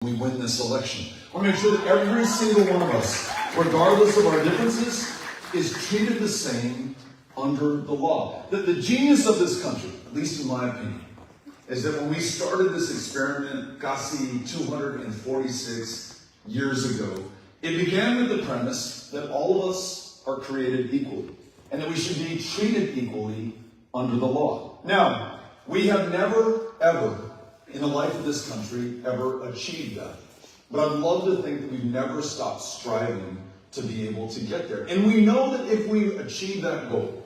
we win this election. I want to make sure that every single one of us, regardless of our differences, is treated the same under the law. The genius of this country, at least in my opinion, is that when we started this experiment, casi 246 years ago, it began with the premise that all of us are created equally, and that we should be treated equally under the law. Now, we have never, ever, in the life of this country, ever achieved that. But I'd love to think that we've never stopped striving to be able to get there. And we know that if we achieve that goal,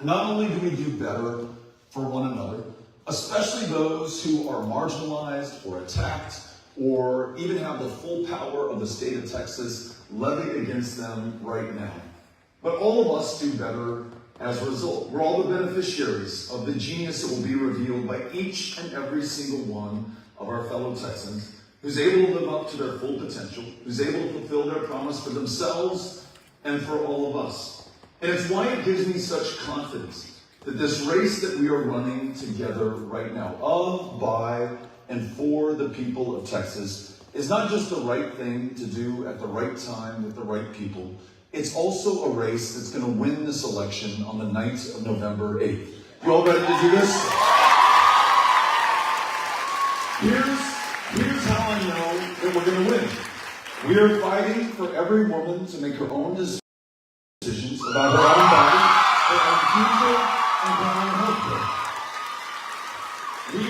not only do we do better for one another, especially those who are marginalized or attacked or even have the full power of the state of Texas levied against them right now, but all of us do better as a result. We're all the beneficiaries of the genius that will be revealed by each and every single one of our fellow Texans, who's able to live up to their full potential, who's able to fulfill their promise for themselves and for all of us. And it's why it gives me such confidence that this race that we are running together right now, of, by, and for the people of Texas, is not just the right thing to do at the right time with the right people. It's also a race that's going to win this election on the night of November 8th. You all ready to do this? Here's how I know that we're going to win. We are fighting for every woman to make her own decisions about her own body, her own future, and her own health care. We,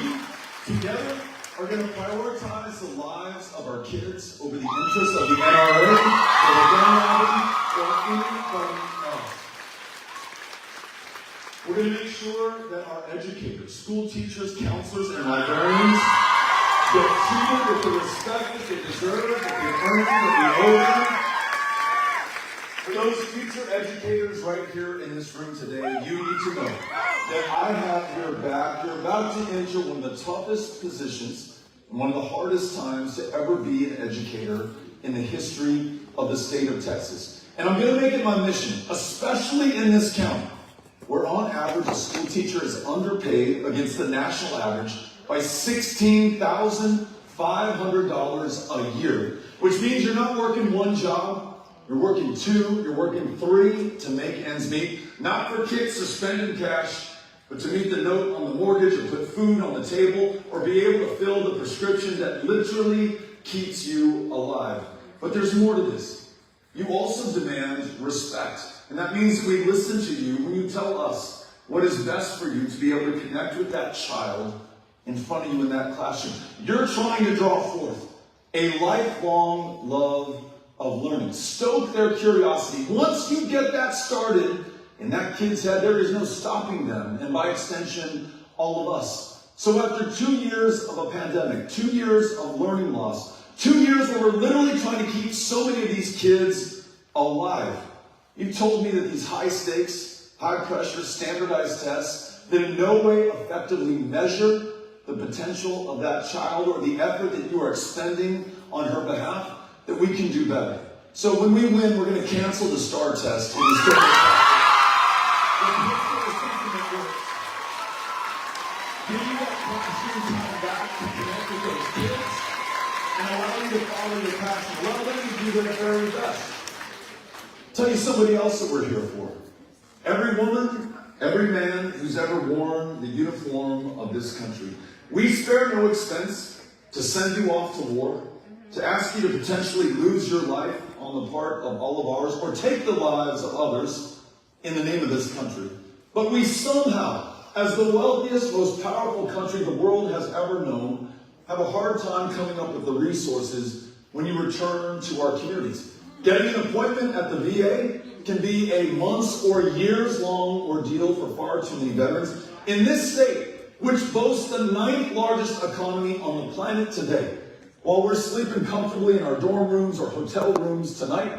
together, are going to prioritize the lives of our kids over the interests of the NRA, or the gun lobby, or anybody else. We're going to make sure that our educators, school teachers, counselors, and librarians get treated with the respect that they deserve, that they earn, that we owe them. For those future educators right here in this room today, you need to know that I have your back. You're about to enter one of the toughest positions and one of the hardest times to ever be an educator in the history of the state of Texas. And I'm going to make it my mission, especially in this county, where on average a school teacher is underpaid against the national average by $16,500 a year, which means you're not working one job, you're working two, you're working three to make ends meet, not for kicks or spending cash, but to meet the note on the mortgage or put food on the table or be able to fill the prescription that literally keeps you alive. But there's more to this. You also demand respect. And that means we listen to you when you tell us what is best for you to be able to connect with that child in front of you in that classroom. You're trying to draw forth a lifelong love of learning. Stoke their curiosity. Once you get that started in that kid's head, there is no stopping them, and by extension, all of us. So after 2 years of a pandemic, 2 years of learning loss, 2 years where we're literally trying to keep so many of these kids alive, you've told me that these high stakes, high pressure, standardized tests that in no way effectively measure the potential of that child or the effort that you are expending on her behalf, that we can do better. So when we win, we're going to cancel the STAR test. Give you that classroom time back to connect with those kids and allow you to follow your passion. Allow them to do their very best. Tell you somebody else that we're here for. Every woman, every man who's ever worn the uniform of this country. We spare no expense to send you off to war, to ask you to potentially lose your life on the part of all of ours, or take the lives of others in the name of this country. But we somehow, as the wealthiest, most powerful country the world has ever known, have a hard time coming up with the resources when you return to our communities. Getting an appointment at the VA can be a months or years-long ordeal for far too many veterans. In this state, which boasts the 9th largest economy on the planet today, while we're sleeping comfortably in our dorm rooms or hotel rooms tonight,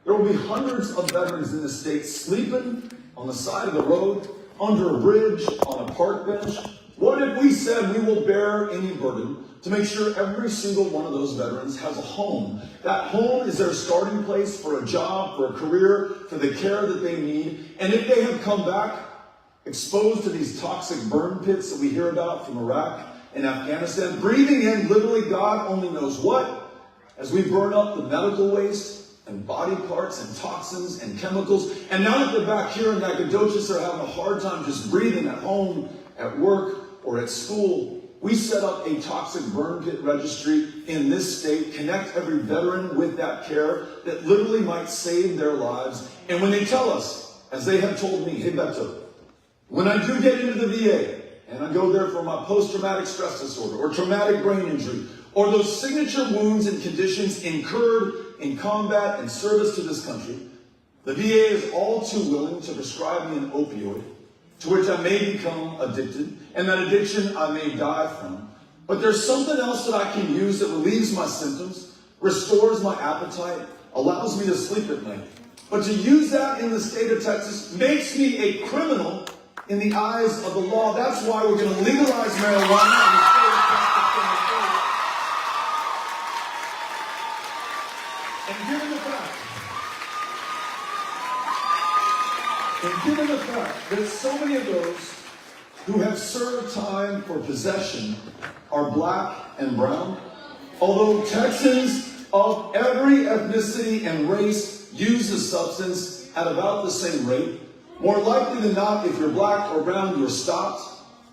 there will be hundreds of veterans in this state sleeping on the side of the road, under a bridge, on a park bench. What if we said we will bear any burden to make sure every single one of those veterans has a home? That home is their starting place for a job, for a career, for the care that they need. And if they have come back exposed to these toxic burn pits that we hear about from Iraq, in Afghanistan, breathing in literally God only knows what, as we burn up the medical waste and body parts and toxins and chemicals. And now that they're back here in Nacogdoches, they're having a hard time just breathing at home, at work, or at school. We set up a toxic burn pit registry in this state, connect every veteran with that care that literally might save their lives. And when they tell us, as they have told me, hey Beto, when I do get into the VA, and I go there for my post-traumatic stress disorder or traumatic brain injury, or those signature wounds and conditions incurred in combat and service to this country, the VA is all too willing to prescribe me an opioid, to which I may become addicted, and that addiction I may die from. But there's something else that I can use that relieves my symptoms, restores my appetite, allows me to sleep at night. But to use that in the state of Texas makes me a criminal in the eyes of the law. That's why we're going to legalize marijuana in the state of Texas. And given the fact that so many of those who have served time for possession are black and brown, although Texans of every ethnicity and race use the substance at about the same rate, more likely than not, if you're black or brown, you're stopped,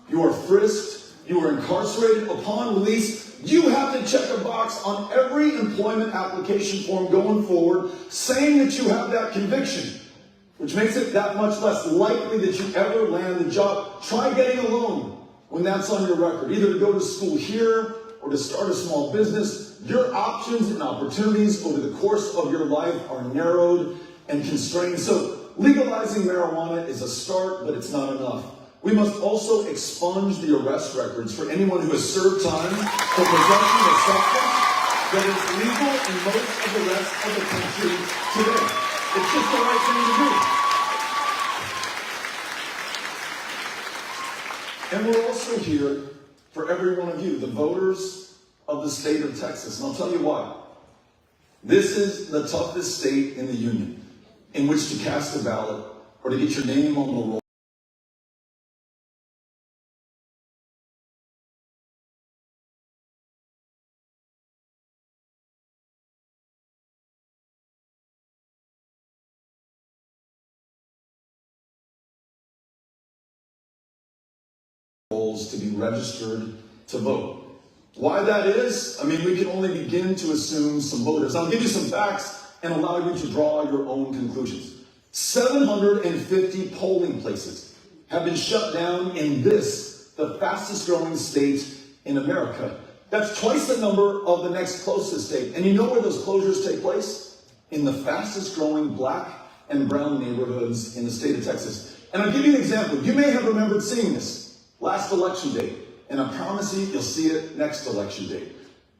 you are frisked, you are incarcerated. Upon release, you have to check a box on every employment application form going forward saying that you have that conviction, which makes it that much less likely that you ever land the job. Try getting a loan when that's on your record, either to go to school here or to start a small business. Your options and opportunities over the course of your life are narrowed and constrained. So legalizing marijuana is a start, but it's not enough. We must also expunge the arrest records for anyone who has served time for possession of substance that is legal in most of the rest of the country today. It's just the right thing to do. And we're also here for every one of you, the voters of the state of Texas. And I'll tell you why. This is the toughest state in the union in which to cast a ballot or to get your name on the roll. To be registered to vote. Why that is? I mean, we can only begin to assume some voters. I'll give you some facts and allow you to draw your own conclusions. 750 polling places have been shut down in this, the fastest growing state in America. That's twice the number of the next closest state. And you know where those closures take place? In the fastest growing black and brown neighborhoods in the state of Texas. And I'll give you an example. You may have remembered seeing this last election day, and I promise you'll see it next election day.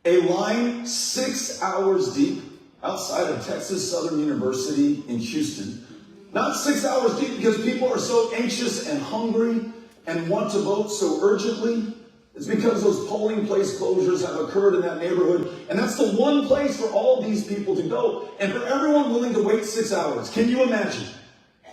A line 6 hours deep outside of Texas Southern University in Houston. Not 6 hours deep because people are so anxious and hungry and want to vote so urgently. It's because those polling place closures have occurred in that neighborhood, and that's the one place for all these people to go. And for everyone willing to wait 6 hours, can you imagine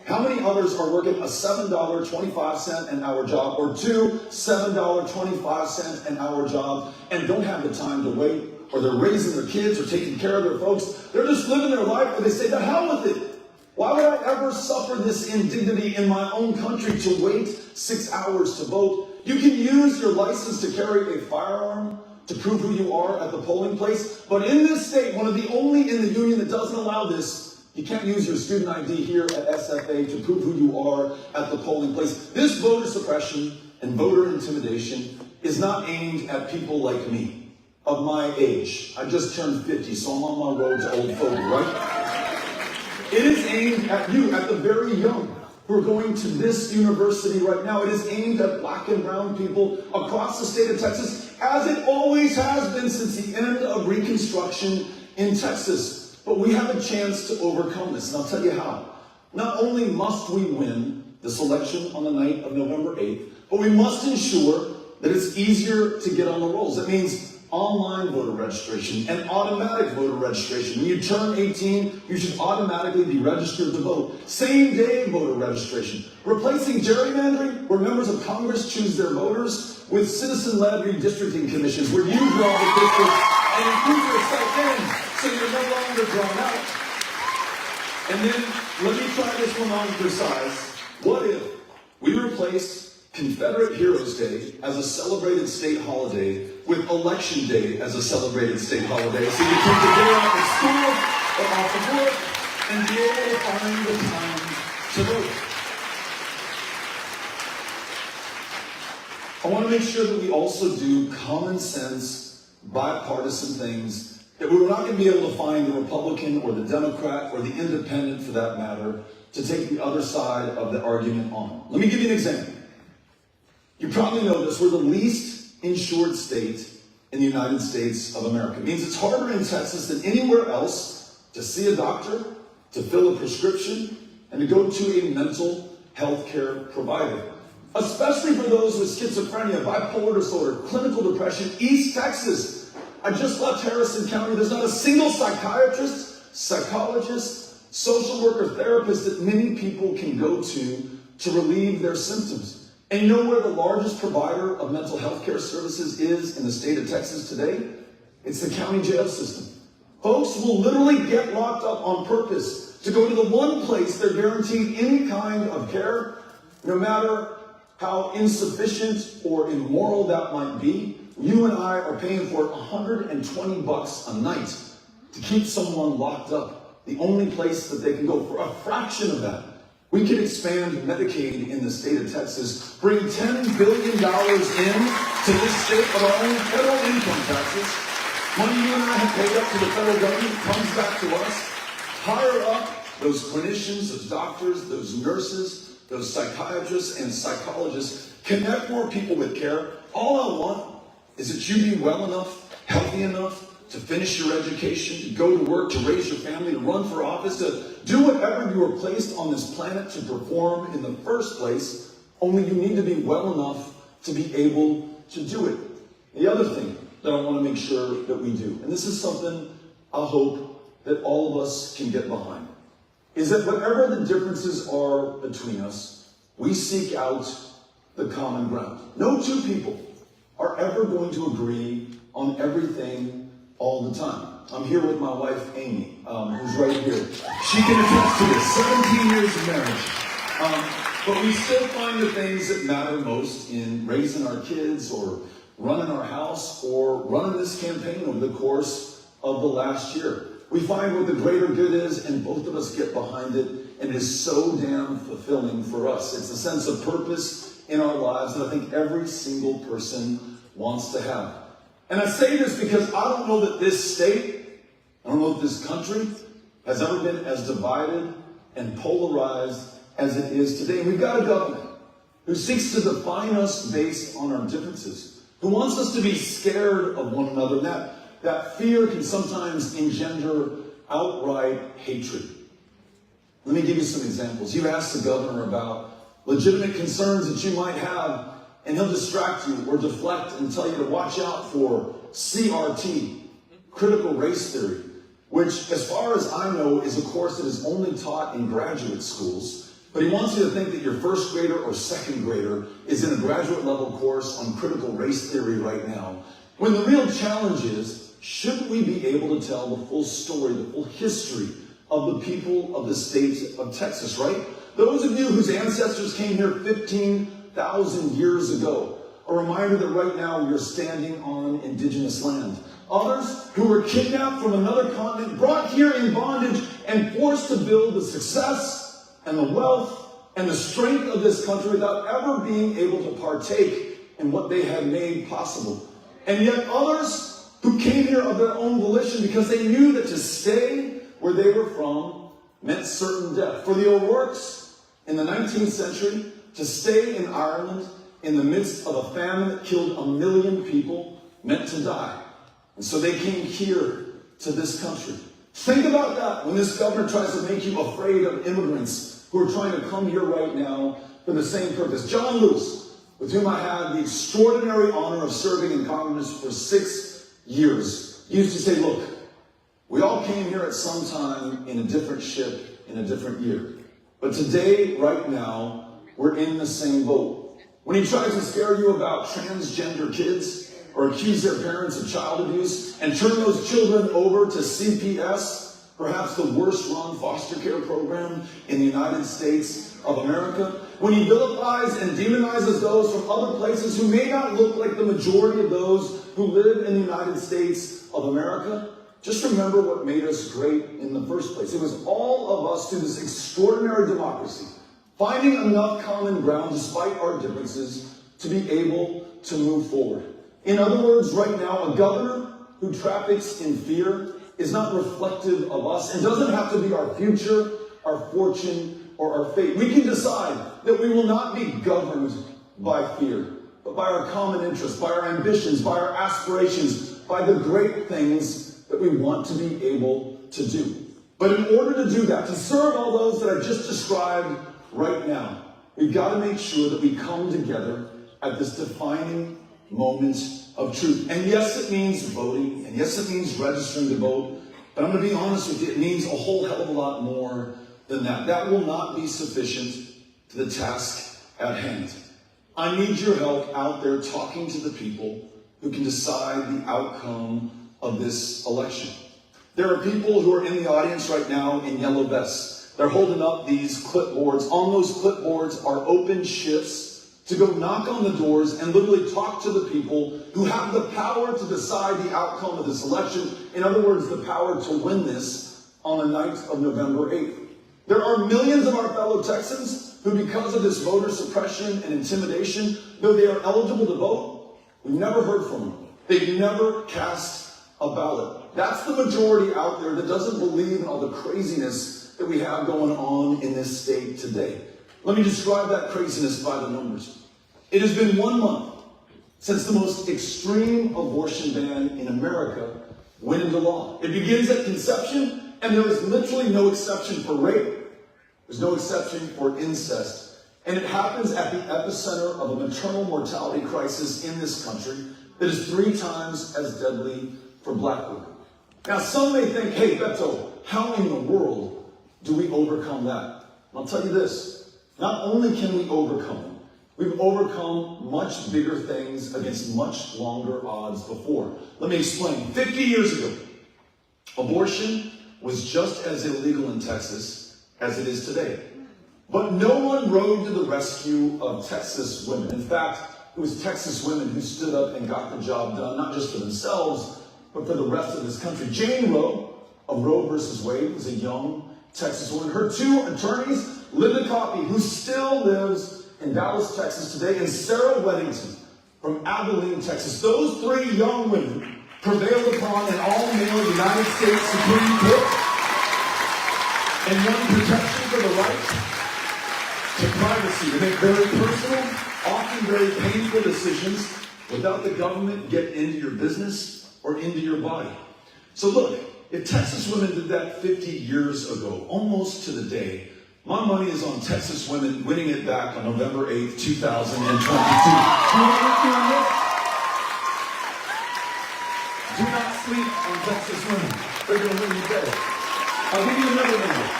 how many others are working a $7.25 an hour job or two $7.25 an hour job and don't have the time to wait, or they're raising their kids or taking care of their folks? They're just living their life, or they say, the hell with it. Why would I ever suffer this indignity in my own country to wait 6 hours to vote? You can use your license to carry a firearm to prove who you are at the polling place, but in this state, one of the only in the union that doesn't allow this, you can't use your student ID here at SFA to prove who you are at the polling place. This voter suppression and voter intimidation is not aimed at people like me, of my age. I just turned 50, so I'm on my road to old folk, right? It is aimed at you, at the very young, who are going to this university right now. It is aimed at black and brown people across the state of Texas, as it always has been since the end of Reconstruction in Texas. But we have a chance to overcome this, and I'll tell you how. Not only must we win this election on the night of November 8th, but we must ensure that it's easier to get on the rolls. That means online voter registration and automatic voter registration. When you turn 18, you should automatically be registered to vote. Same-day voter registration. Replacing gerrymandering, where members of Congress choose their voters, with citizen-led redistricting commissions, where you draw the districts and include yourself in, so you're no longer drawn out. And then, let me try this one on for size. What if we replaced Confederate Heroes Day as a celebrated state holiday with Election Day as a celebrated state holiday, so you take the day off of school or off of work and be able to find the time to vote? I want to make sure that we also do common sense, bipartisan things that we're not going to be able to find the Republican or the Democrat or the Independent, for that matter, to take the other side of the argument on. Let me give you an example. You probably know this, we're the least insured state in the United States of America. It means it's harder in Texas than anywhere else to see a doctor, to fill a prescription, and to go to a mental health care provider. Especially for those with schizophrenia, bipolar disorder, clinical depression. East Texas, I just left Harrison County. There's not a single psychiatrist, psychologist, social worker, therapist that many people can go to relieve their symptoms. And you know where the largest provider of mental health care services is in the state of Texas today? It's the county jail system. Folks will literally get locked up on purpose to go to the one place they're guaranteed any kind of care, no matter how insufficient or immoral that might be. You and I are paying for $120 a night to keep someone locked up. The only place that they can go for a fraction of that. We could expand Medicaid in the state of Texas, bring $10 billion in to this state of our own federal income taxes. Money you and I have paid up to the federal government comes back to us. Hire up those clinicians, those doctors, those nurses, those psychiatrists and psychologists. Connect more people with care. All I want is that you be well enough, healthy enough, to finish your education, to go to work, to raise your family, to run for office, to do whatever you were placed on this planet to perform in the first place, only you need to be well enough to be able to do it. The other thing that I want to make sure that we do, and this is something I hope that all of us can get behind, is that whatever the differences are between us, we seek out the common ground. No two people are ever going to agree on everything all the time. I'm here with my wife, Amy, who's right here. She can attest to this, 17 years of marriage. But we still find the things that matter most in raising our kids or running our house or running this campaign over the course of the last year. We find what the greater good is, and both of us get behind it, and it is so damn fulfilling for us. It's a sense of purpose in our lives that I think every single person wants to have. And I say this because I don't know that this state, I don't know that this country has ever been as divided and polarized as it is today. And we've got a government who seeks to define us based on our differences, who wants us to be scared of one another. That fear can sometimes engender outright hatred. Let me give you some examples. You ask the governor about legitimate concerns that you might have, and he'll distract you or deflect and tell you to watch out for CRT, critical race theory, which, as far as I know, is a course that is only taught in graduate schools. But he wants you to think that your first grader or second grader is in a graduate level course on critical race theory right now. When the real challenge is, shouldn't we be able to tell the full story, the full history of the people of the state of Texas, right? Those of you whose ancestors came here 15,000 years ago, a reminder that right now we are standing on indigenous land. Others who were kidnapped from another continent, brought here in bondage, and forced to build the success and the wealth and the strength of this country without ever being able to partake in what they had made possible. And yet others who came here of their own volition because they knew that to stay where they were from meant certain death. For the O'Rourke's in the 19th century, to stay in Ireland in the midst of a famine that killed 1 million people meant to die. And so they came here to this country. Think about that when this governor tries to make you afraid of immigrants who are trying to come here right now for the same purpose. John Lewis, with whom I had the extraordinary honor of serving in Congress for 6 years used to say, look, we all came here at some time in a different ship in a different year. But today, right now, we're in the same boat. When he tries to scare you about transgender kids or accuse their parents of child abuse and turn those children over to CPS, perhaps the worst run foster care program in the United States of America, when he vilifies and demonizes those from other places who may not look like the majority of those who live in the United States of America, just remember what made us great in the first place. It was all of us through this extraordinary democracy, finding enough common ground despite our differences to be able to move forward. In other words, right now, a governor who traffics in fear is not reflective of us and doesn't have to be our future, our fortune, or our fate. We can decide that we will not be governed by fear, but by our common interests, by our ambitions, by our aspirations, by the great things that we want to be able to do. But in order to do that, to serve all those that I just described right now, we've got to make sure that we come together at this defining moment of truth. And yes, it means voting, and yes, it means registering to vote, but I'm going to be honest with you, it means a whole hell of a lot more than that. That will not be sufficient to the task at hand. I need your help out there talking to the people who can decide the outcome of this election. There are people who are in the audience right now in yellow vests. They're holding up these clipboards. On those clipboards are open shifts to go knock on the doors and literally talk to the people who have the power to decide the outcome of this election. In other words, the power to win this on the night of November 8th. There are millions of our fellow Texans who, because of this voter suppression and intimidation, though they are eligible to vote, we've never heard from them. They've never cast a ballot. That's the majority out there that doesn't believe in all the craziness that we have going on in this state today. Let me describe that craziness by the numbers. It has been 1 month since the most extreme abortion ban in America went into law. It begins at conception, and there is literally no exception for rape. There's no exception for incest. And it happens at the epicenter of a maternal mortality crisis in this country that is 3 times as deadly for black women. Now, some may think, hey, Beto, how in the world do we overcome that? I'll tell you this. Not only can we overcome it, we've overcome much bigger things against much longer odds before. Let me explain. 50 years ago, abortion was just as illegal in Texas as it is today. But no one rode to the rescue of Texas women. In fact, it was Texas women who stood up and got the job done, not just for themselves, but for the rest of this country. Jane Roe of Roe versus Wade was a young Texas woman. Her 2 attorneys, Linda Coffey, who still lives in Dallas, Texas today, and Sarah Weddington from Abilene, Texas. Those 3 young women prevailed upon an all-male United States Supreme Court and won protection for the right to privacy, to make very personal, often very painful decisions without the government getting into your business or into your body. So look, if Texas women did that 50 years ago, almost to the day, my money is on Texas women winning it back on November 8th, 2022. Do not sleep on Texas women. They're going to win you day. I'll give you another number.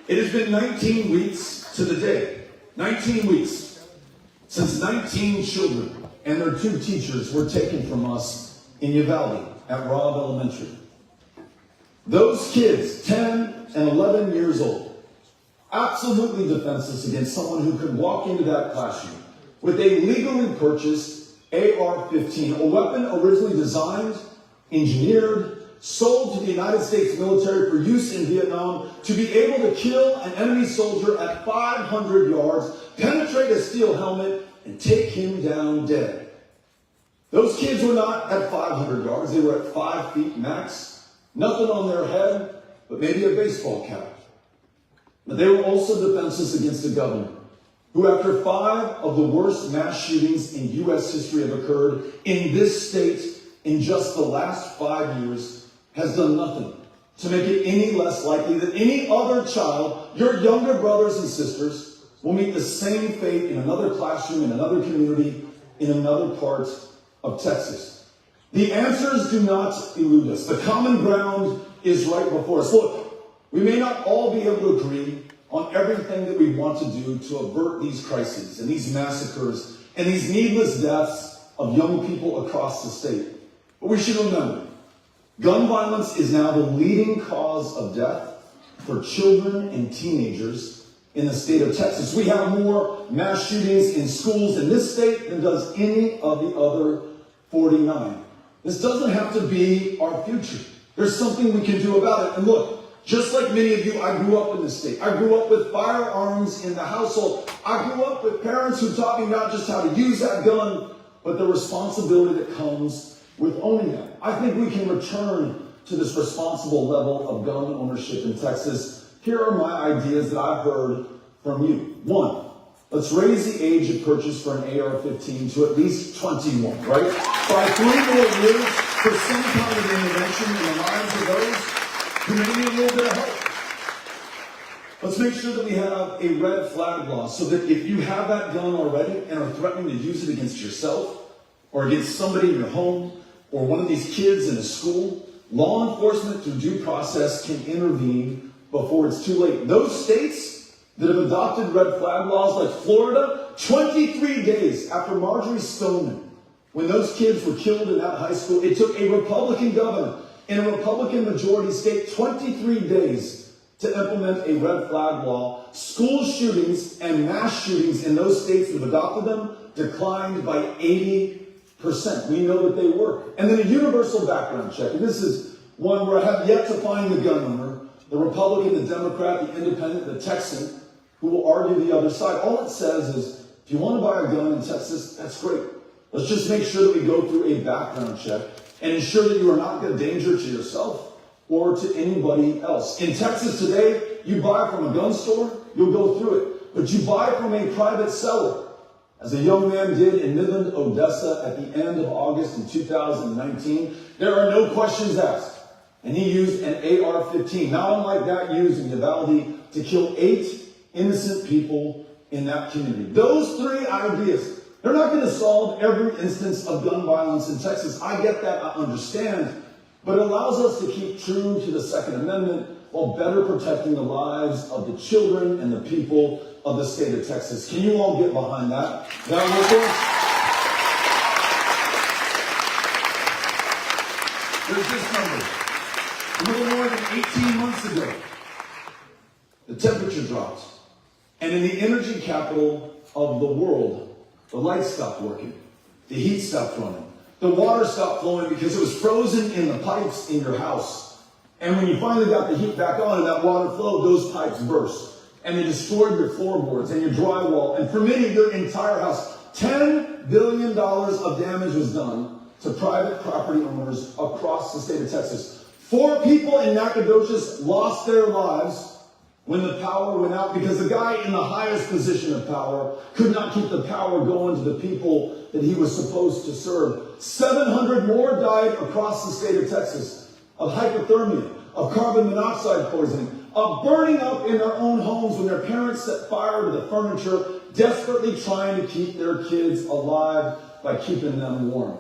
It has been 19 weeks to the day. 19 weeks since 19 children and their 2 teachers were taken from us in Uvalde at Robb Elementary. Those kids, 10 and 11 years old, absolutely defenseless against someone who could walk into that classroom with a legally purchased AR-15, a weapon originally designed, engineered, sold to the United States military for use in Vietnam to be able to kill an enemy soldier at 500 yards, penetrate a steel helmet, and take him down dead. Those kids were not at 500 yards, they were at 5 feet max. Nothing on their head, but maybe a baseball cap. But they were also defenseless against a governor who, after 5 of the worst mass shootings in U.S. history have occurred in this state in just the last 5 years, has done nothing to make it any less likely that any other child, your younger brothers and sisters, will meet the same fate in another classroom, in another community, in another part of Texas. The answers do not elude us. The common ground is right before us. Look, we may not all be able to agree on everything that we want to do to avert these crises and these massacres and these needless deaths of young people across the state. But we should remember, gun violence is now the leading cause of death for children and teenagers in the state of Texas. We have more mass shootings in schools in this state than does any of the other 49. This doesn't have to be our future. There's something we can do about it. And look, just like many of you, I grew up in this state. I grew up with firearms in the household. I grew up with parents who taught me not just how to use that gun, but the responsibility that comes with owning that. I think we can return to this responsible level of gun ownership in Texas. Here are my ideas that I've heard from you. 1, let's raise the age of purchase for an AR-15 to at least 21, right? By 3 more years for some kind of intervention in the lives of those who may need a little bit of help. Let's make sure that we have a red flag law so that if you have that gun already and are threatening to use it against yourself or against somebody in your home or one of these kids in a school, law enforcement through due process can intervene before it's too late. Those states that have adopted red flag laws like Florida, 23 days after Marjorie Stoneman, when those kids were killed in that high school, it took a Republican governor in a Republican majority state 23 days to implement a red flag law. School shootings and mass shootings in those states that have adopted them declined by 80%. We know that they work. And then a universal background check. And this is one where I have yet to find the gun owner, the Republican, the Democrat, the Independent, the Texan, who will argue the other side. All it says is, if you want to buy a gun in Texas, that's great. Let's just make sure that we go through a background check and ensure that you are not a danger to yourself or to anybody else. In Texas today, you buy from a gun store, you'll go through it. But you buy from a private seller, as a young man did in Midland, Odessa at the end of August in 2019, there are no questions asked. And he used an AR-15, not unlike that used in Uvalde, to kill 8 innocent people in that community. Those 3 ideas, they're not going to solve every instance of gun violence in Texas. I get that, I understand. But it allows us to keep true to the Second Amendment while better protecting the lives of the children and the people of the state of Texas. Can you all get behind that? That work? There's this number. A little more than 18 months ago, the temperature dropped. And in the energy capital of the world, the lights stopped working. The heat stopped running. The water stopped flowing because it was frozen in the pipes in your house. And when you finally got the heat back on and that water flowed, those pipes burst. And they destroyed your floorboards and your drywall. And for many, your entire house. $10 billion of damage was done to private property owners across the state of Texas. 4 people in Nacogdoches lost their lives when the power went out because the guy in the highest position of power could not keep the power going to the people that he was supposed to serve. 700 more died across the state of Texas of hypothermia, of carbon monoxide poisoning, of burning up in their own homes when their parents set fire to the furniture, desperately trying to keep their kids alive by keeping them warm.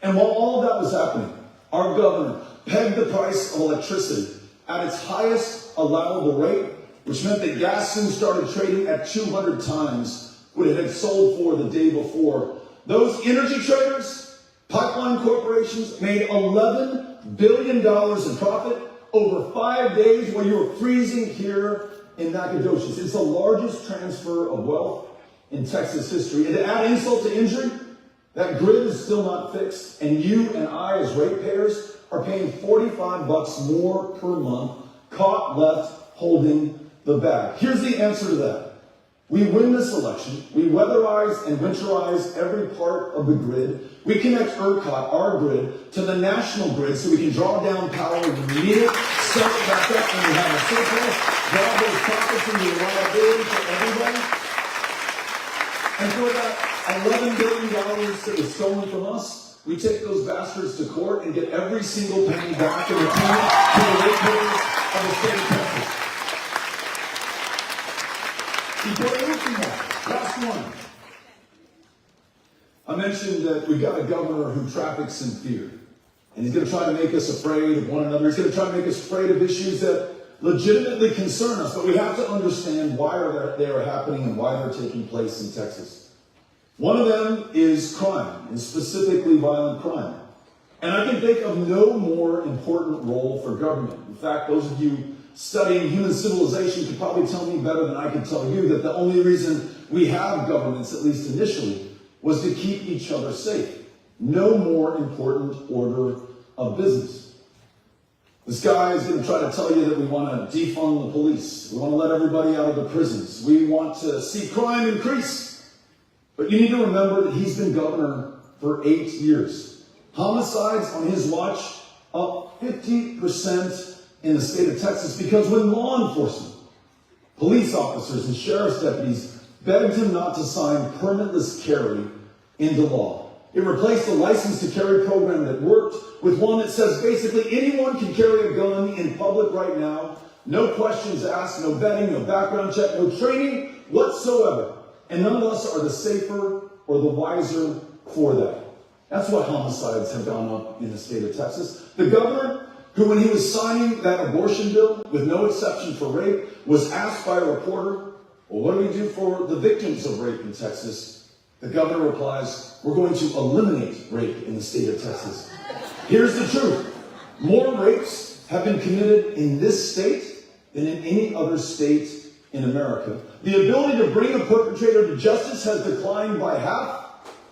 And while all that was happening, our governor pegged the price of electricity at its highest allowable rate, which meant that gas soon started trading at 200 times what it had sold for the day before. Those energy traders, pipeline corporations, made $11 billion in profit over 5 days while you were freezing here in Nacogdoches. It's the largest transfer of wealth in Texas history. And to add insult to injury, that grid is still not fixed, and you and I as ratepayers are paying $45 more per month, caught left holding the bag. Here's the answer to that. We win this election. We weatherize and winterize every part of the grid. We connect ERCOT, our grid, to the national grid so we can draw down power when we need it, sell it back up when we have a surplus, draw those profits into reliability for everybody. And for that $11 billion that was stolen from us, we take those bastards to court and get every single penny back and return it to the ratepayers of the state of Texas. Before anything else, last one. I mentioned mentioned that we got a governor who traffics in fear. And he's going to try to make us afraid of one another. He's going to try to make us afraid of issues that legitimately concern us. But we have to understand why they are happening and why they're taking place in Texas. One of them is crime, and specifically violent crime. And I can think of no more important role for government. In fact, those of you studying human civilization could probably tell me better than I can tell you that the only reason we have governments, at least initially, was to keep each other safe. No more important order of business. This guy is going to try to tell you that we want to defund the police. We want to let everybody out of the prisons. We want to see crime increase. But you need to remember that he's been governor for 8 years. Homicides on his watch up 50% in the state of Texas because when law enforcement, police officers, and sheriff's deputies begged him not to sign permitless carry into law. It replaced the license to carry program that worked with one that says basically anyone can carry a gun in public right now. No questions asked, no vetting, no background check, no training whatsoever. And none of us are the safer or the wiser for that. That's why homicides have gone up in the state of Texas. The governor, who when he was signing that abortion bill with no exception for rape, was asked by a reporter, well, what do we do for the victims of rape in Texas? The governor replies, we're going to eliminate rape in the state of Texas. Here's the truth. More rapes have been committed in this state than in any other state in America. The ability to bring a perpetrator to justice has declined by half.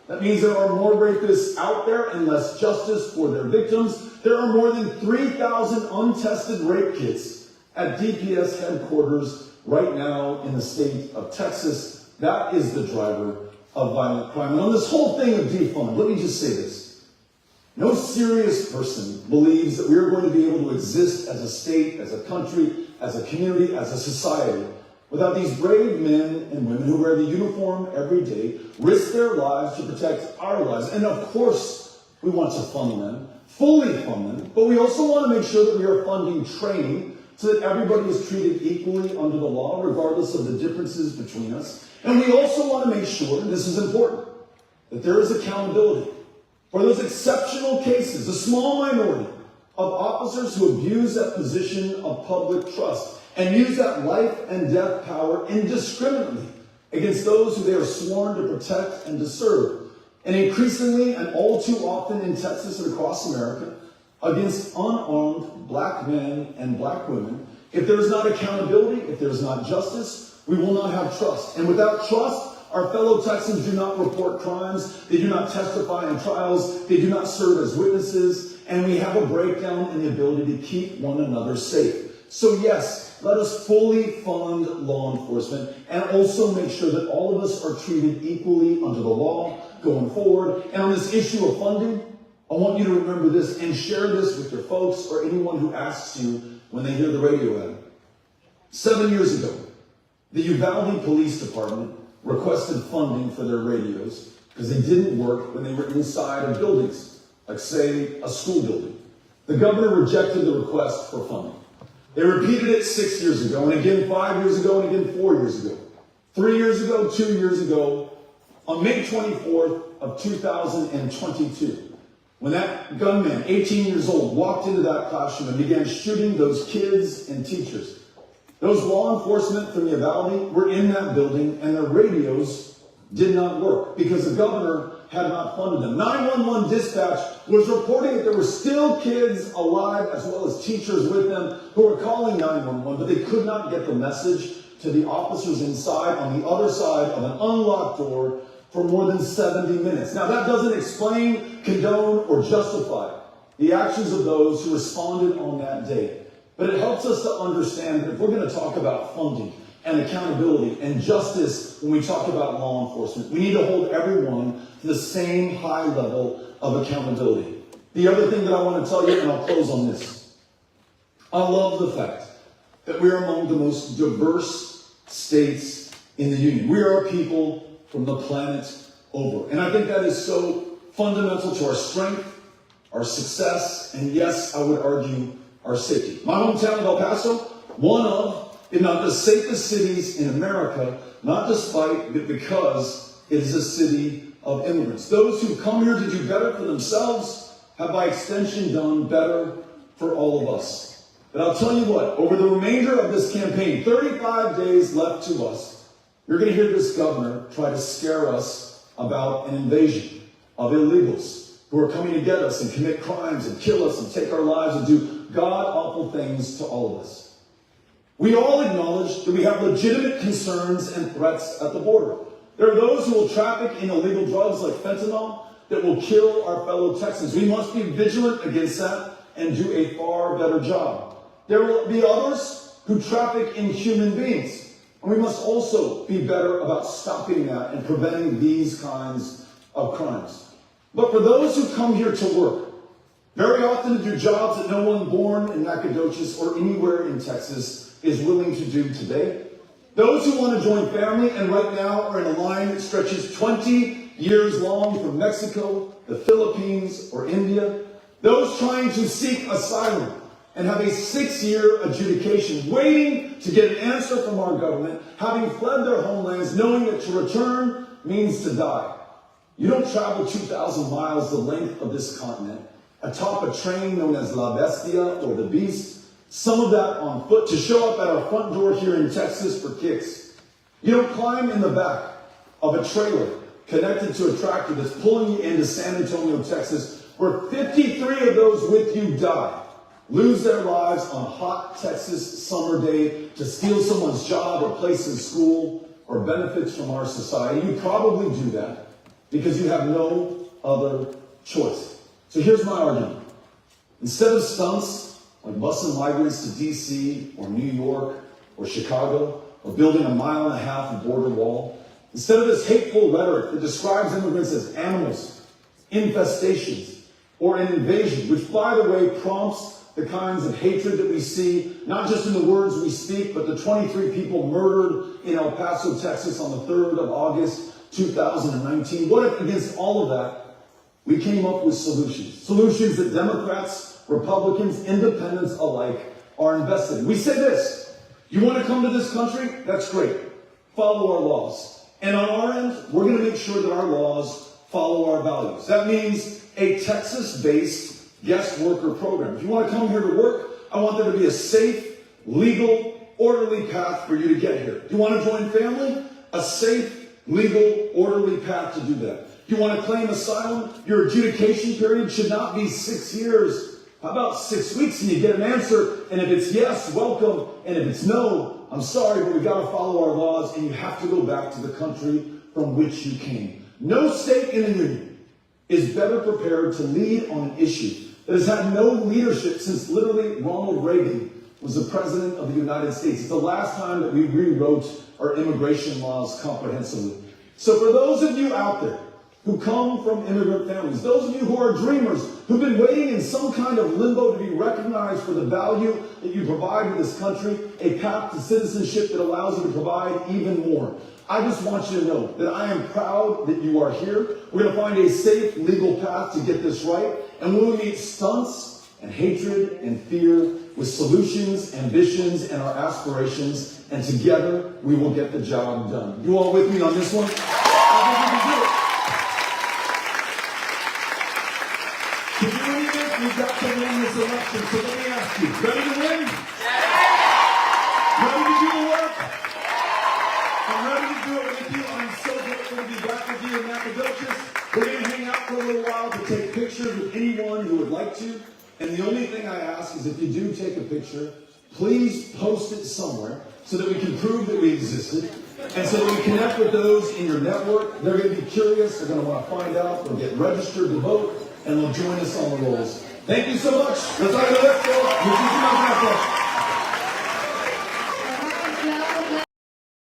That means there are more rapists out there and less justice for their victims. There are more than 3,000 untested rape kits at DPS headquarters right now in the state of Texas. That is the driver of violent crime. And on this whole thing of defund, let me just say this. No serious person believes that we are going to be able to exist as a state, as a country, as a community, as a society without these brave men and women who wear the uniform every day, risk their lives to protect our lives. And of course, we want to fund them, fully fund them, but we also want to make sure that we are funding training so that everybody is treated equally under the law, regardless of the differences between us. And we also want to make sure, and this is important, that there is accountability for those exceptional cases, a small minority of officers who abuse that position of public trust and use that life and death power indiscriminately against those who they are sworn to protect and to serve. And increasingly, and all too often in Texas and across America, against unarmed black men and black women. If there is not accountability, if there is not justice, we will not have trust. And without trust, our fellow Texans do not report crimes, they do not testify in trials, they do not serve as witnesses, and we have a breakdown in the ability to keep one another safe. So yes, let us fully fund law enforcement and also make sure that all of us are treated equally under the law going forward. And on this issue of funding, I want you to remember this and share this with your folks or anyone who asks you when they hear the radio ad. 7 years ago, the Uvalde Police Department requested funding for their radios because they didn't work when they were inside of buildings, like say a school building. The governor rejected the request for funding. They repeated it 6 years ago, and again 5 years ago, and again 4 years ago. 3 years ago, 2 years ago, on May 24th of 2022, when that gunman, 18 years old, walked into that classroom and began shooting those kids and teachers. Those law enforcement from Uvalde were in that building and their radios did not work because the governor had not funded them. 911 dispatch was reporting that there were still kids alive as well as teachers with them who were calling 911, but they could not get the message to the officers inside on the other side of an unlocked door for more than 70 minutes. Now that doesn't explain, condone, or justify the actions of those who responded on that day. But it helps us to understand that if we're going to talk about funding and accountability and justice when we talk about law enforcement, we need to hold everyone to the same high level of accountability. The other thing that I want to tell you, and I'll close on this. I love the fact that we are among the most diverse states in the Union. We are a people from the planet over. And I think that is so fundamental to our strength, our success, and yes, I would argue, our safety. My hometown of El Paso, one of, if not the safest cities in America, not despite, but because it is a city of immigrants. Those who come here to do better for themselves have by extension done better for all of us. But I'll tell you what, over the remainder of this campaign, 35 days left to us, you're going to hear this governor try to scare us about an invasion of illegals who are coming to get us and commit crimes and kill us and take our lives and do god-awful things to all of us. We all acknowledge that we have legitimate concerns and threats at the border. There are those who will traffic in illegal drugs like fentanyl that will kill our fellow Texans. We must be vigilant against that and do a far better job. There will be others who traffic in human beings. And we must also be better about stopping that and preventing these kinds of crimes. But for those who come here to work, very often to do jobs that no one born in Nacogdoches or anywhere in Texas is willing to do today, those who want to join family and right now are in a line that stretches 20 years long from Mexico, the Philippines, or India, those trying to seek asylum and have a 6-year adjudication, waiting to get an answer from our government, having fled their homelands, knowing that to return means to die. You don't travel 2,000 miles the length of this continent atop a train known as La Bestia or the Beast, some of that on foot, to show up at our front door here in Texas for kicks. You don't climb in the back of a trailer connected to a tractor that's pulling you into San Antonio, Texas, where 53 of those with you die, lose their lives on a hot Texas summer day to steal someone's job or place in school or benefits from our society. You probably do that because you have no other choice. So here's my argument. Instead of stunts like busing migrants to D.C. or New York or Chicago or building a 1.5 mile of border wall, instead of this hateful rhetoric that describes immigrants as animals, infestations, or an invasion, which, by the way, prompts the kinds of hatred that we see, not just in the words we speak, but the 23 people murdered in El Paso, Texas on the 3rd of August, 2019. What if, against all of that, we came up with solutions? Solutions that Democrats, Republicans, independents alike are invested in. We say this: you want to come to this country? That's great. Follow our laws. And on our end, we're going to make sure that our laws follow our values. That means a Texas-based guest worker program. If you want to come here to work, I want there to be a safe, legal, orderly path for you to get here. You want to join family? A safe, legal, orderly path to do that. You want to claim asylum? Your adjudication period should not be 6 years. How about 6 weeks and you get an answer? And if it's yes, welcome. And if it's no, I'm sorry, but we've got to follow our laws and you have to go back to the country from which you came. No state in the union is better prepared to lead on an issue that has had no leadership since literally Ronald Reagan was the president of the United States. It's the last time that we rewrote our immigration laws comprehensively. So for those of you out there who come from immigrant families, those of you who are dreamers, who've been waiting in some kind of limbo to be recognized for the value that you provide to this country, a path to citizenship that allows you to provide even more, I just want you to know that I am proud that you are here. We're going to find a safe, legal path to get this right, and we will meet stunts and hatred and fear with solutions, ambitions, and our aspirations, and together we will get the job done. You all with me on this one? I think we can do it. To do any of this, we've got to win this election. So let me ask you, ready to win? Ready to do the work? I'm ready to do it with you. I'm so grateful to be back with you in Nacogdoches. We're going to hang out for a little while to take pictures with anyone who would like to. And the only thing I ask is if you do take a picture, please post it somewhere so that we can prove that we existed. And so that we connect with those in your network. They're going to be curious. They're going to want to find out. They'll get registered to vote. And they'll join us on the rolls. Thank you so much. Let's go.